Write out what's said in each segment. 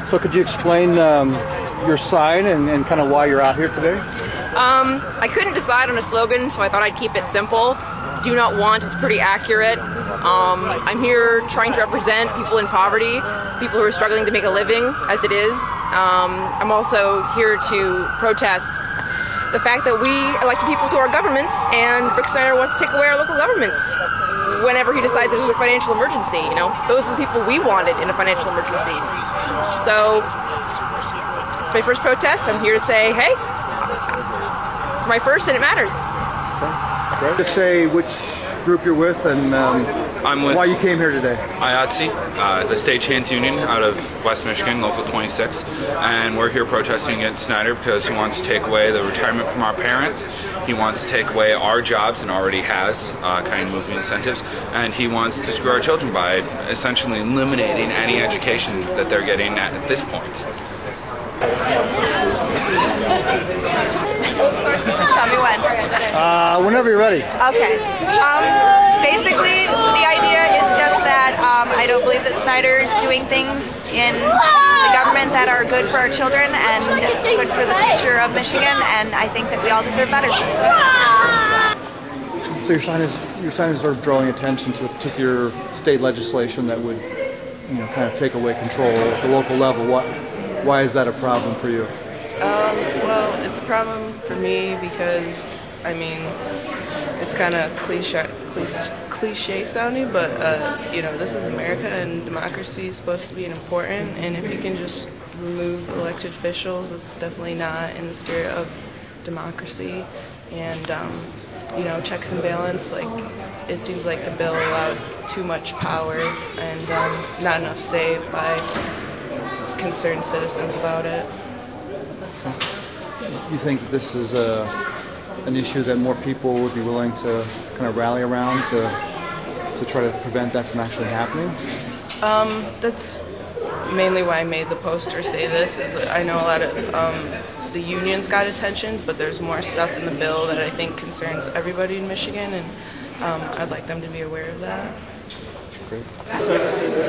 So could you explain your sign and kind of why you're out here today? I couldn't decide on a slogan, so I thought I'd keep it simple. Do not want is pretty accurate. I'm here trying to represent people in poverty, people who are struggling to make a living as it is. I'm also here to protest the fact that we elected people to our governments, and Rick Snyder wants to take away our local governments whenever he decides there's a financial emergency. You know, those are the people we wanted in a financial emergency. So it's my first protest. I'm here to say, hey, it's my first and it matters. Okay. Great. Just say which group you're with and I'm with why you came here today. IATSE, the State Hands Union out of West Michigan, Local 26, and we're here protesting against Snyder because he wants to take away the retirement from our parents. He wants to take away our jobs, and already has, kind of moving incentives, and he wants to screw our children by essentially eliminating any education that they're getting at this point. Tell me when. Whenever you're ready. Okay. Basically, the idea is just that I don't believe that Snyder's doing things in the government that are good for our children and good for the future of Michigan, and I think that we all deserve better. So your sign is sort of drawing attention to a particular state legislation that would, kind of take away control at the local level. Why is that a problem for you? Well, it's a problem for me because, I mean, it's kind of cliche sounding, but, this is America and democracy is supposed to be important, and if you can just remove elected officials, it's definitely not in the spirit of democracy. And, checks and balance, it seems like the bill allowed too much power and not enough say by concerned citizens about it. You think this is an issue that more people would be willing to kind of rally around to try to prevent that from actually happening? That's mainly why I made the poster say this. Is that I know a lot of the unions got attention, but there's more stuff in the bill that I think concerns everybody in Michigan, and I'd like them to be aware of that. Great. Services.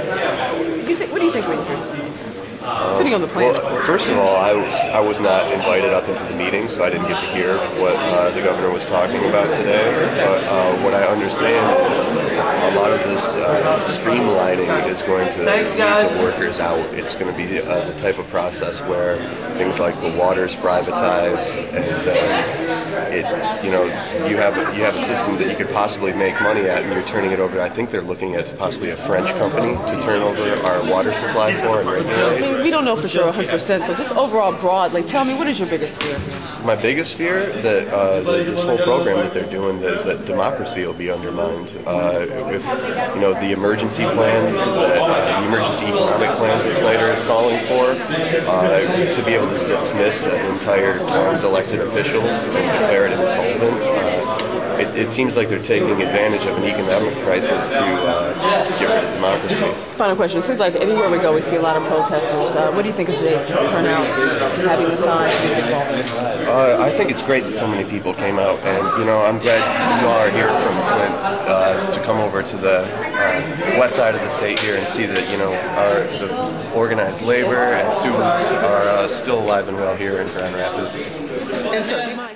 What do you think when you hear something? Putting on the plan. Well, first of all, I was not invited up into the meeting, so I didn't get to hear what the governor was talking about today. But what I understand is a lot of this streamlining is going to leave the workers out. It's going to be the type of process where things like the water's privatized, and then you have a system that you could possibly make money at, and you're turning it over. I think they're looking at possibly a French company to turn over our water supply for and regulate. We don't know for sure 100%, so just overall broadly, tell me, what is your biggest fear here? My biggest fear that this whole program that they're doing is that democracy will be undermined. With the emergency plans, the emergency economic plans that Snyder is calling for, to be able to dismiss an entire town's elected officials and declare it insolvent. It seems like they're taking advantage of an economic crisis to get rid of democracy. Final question. It seems like anywhere we go, we see a lot of protesters. What do you think of today's turnout, having the sign? I think it's great that so many people came out, and I'm glad you all are here from Flint to come over to the west side of the state here and see that the organized labor and students are still alive and well here in Grand Rapids. And so,